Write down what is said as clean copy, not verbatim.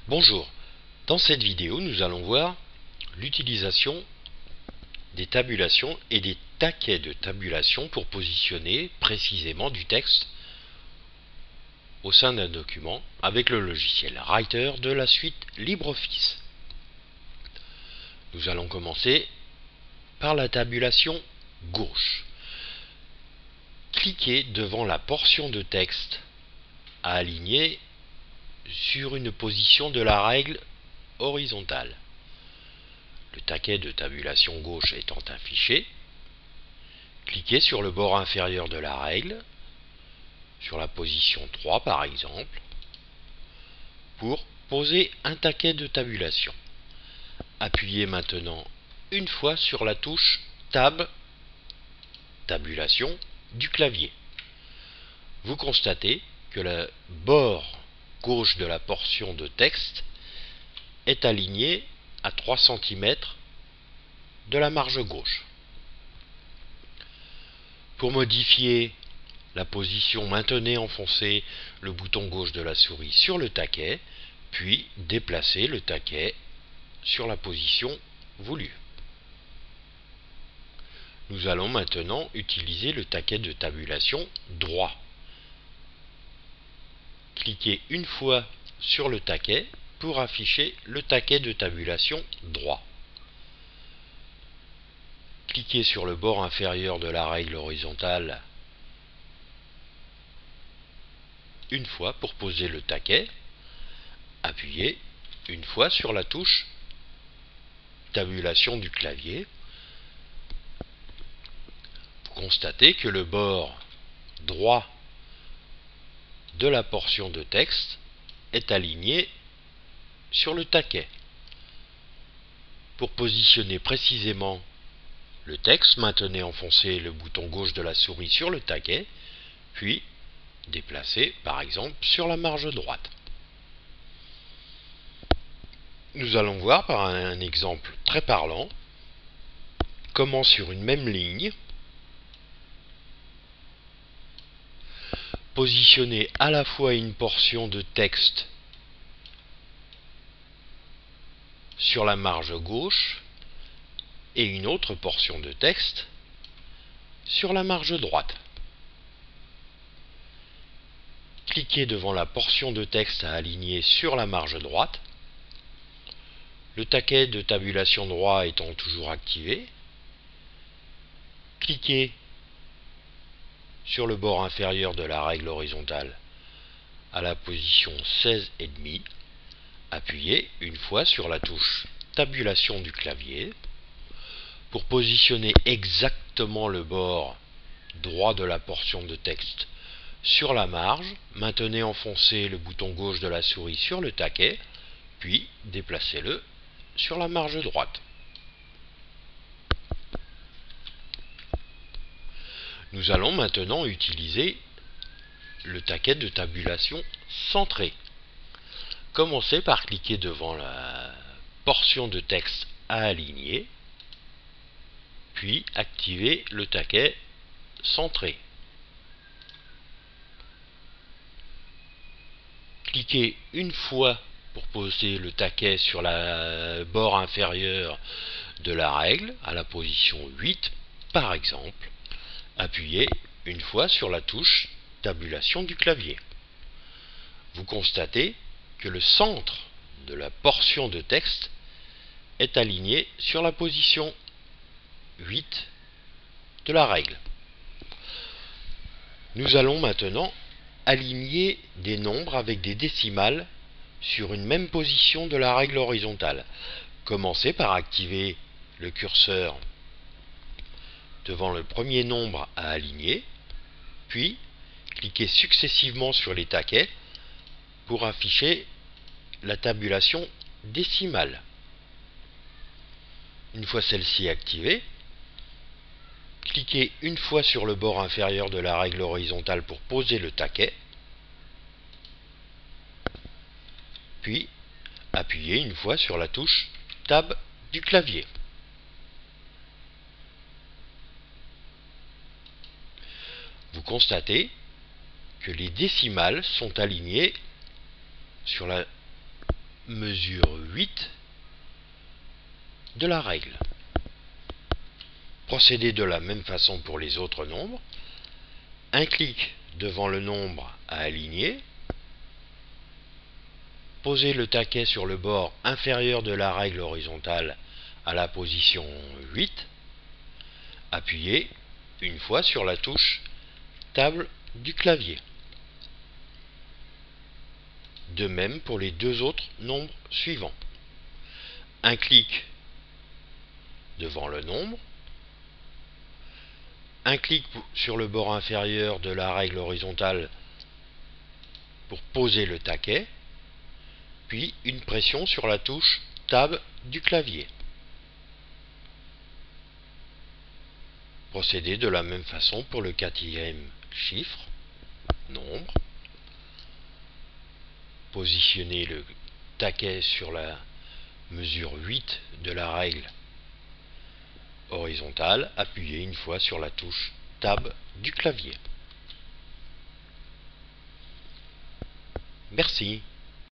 Bonjour, dans cette vidéo nous allons voir l'utilisation des tabulations et des taquets de tabulation pour positionner précisément du texte au sein d'un document avec le logiciel Writer de la suite LibreOffice. Nous allons commencer par la tabulation gauche. Cliquez devant la portion de texte à aligner sur une position de la règle horizontale. Le taquet de tabulation gauche étant affiché, cliquez sur le bord inférieur de la règle, sur la position 3 par exemple, pour poser un taquet de tabulation. Appuyez maintenant une fois sur la touche Tab, tabulation du clavier. Vous constatez que le bord gauche de la portion de texte est aligné à 3 cm de la marge gauche. Pour modifier la position, maintenez enfoncé le bouton gauche de la souris sur le taquet, puis déplacez le taquet sur la position voulue. Nous allons maintenant utiliser le taquet de tabulation droit. Cliquez une fois sur le taquet pour afficher le taquet de tabulation droit. Cliquez sur le bord inférieur de la règle horizontale une fois pour poser le taquet. Appuyez une fois sur la touche tabulation du clavier. Vous constatez que le bord droit de la portion de texte est aligné sur le taquet. Pour positionner précisément le texte, maintenez enfoncé le bouton gauche de la souris sur le taquet, puis déplacez par exemple sur la marge droite. Nous allons voir par un exemple très parlant comment sur une même ligne positionner à la fois une portion de texte sur la marge gauche et une autre portion de texte sur la marge droite. Cliquez devant la portion de texte à aligner sur la marge droite. Le taquet de tabulation droit étant toujours activé, cliquez sur le bord inférieur de la règle horizontale à la position 16,5. Appuyez une fois sur la touche tabulation du clavier. Pour positionner exactement le bord droit de la portion de texte sur la marge, maintenez enfoncé le bouton gauche de la souris sur le taquet, puis déplacez-le sur la marge droite. Nous allons maintenant utiliser le taquet de tabulation centré. Commencez par cliquer devant la portion de texte à aligner, puis activez le taquet centré. Cliquez une fois pour poser le taquet sur le bord inférieur de la règle, à la position 8 par exemple. Appuyez une fois sur la touche tabulation du clavier. Vous constatez que le centre de la portion de texte est aligné sur la position 8 de la règle. Nous allons maintenant aligner des nombres avec des décimales sur une même position de la règle horizontale. Commencez par activer le curseur devant le premier nombre à aligner, puis cliquez successivement sur les taquets pour afficher la tabulation décimale. Une fois celle-ci activée, cliquez une fois sur le bord inférieur de la règle horizontale pour poser le taquet, puis appuyez une fois sur la touche Tab du clavier. Vous constatez que les décimales sont alignées sur la mesure 8 de la règle. Procédez de la même façon pour les autres nombres. Un clic devant le nombre à aligner. Posez le taquet sur le bord inférieur de la règle horizontale à la position 8. Appuyez une fois sur la touche Table du clavier. De même pour les deux autres nombres suivants. Un clic devant le nombre. Un clic sur le bord inférieur de la règle horizontale pour poser le taquet, puis une pression sur la touche Tab du clavier. Procédez de la même façon pour le quatrième chiffre, nombre. Positionnez le taquet sur la mesure 8 de la règle horizontale, appuyez une fois sur la touche Tab du clavier. Merci.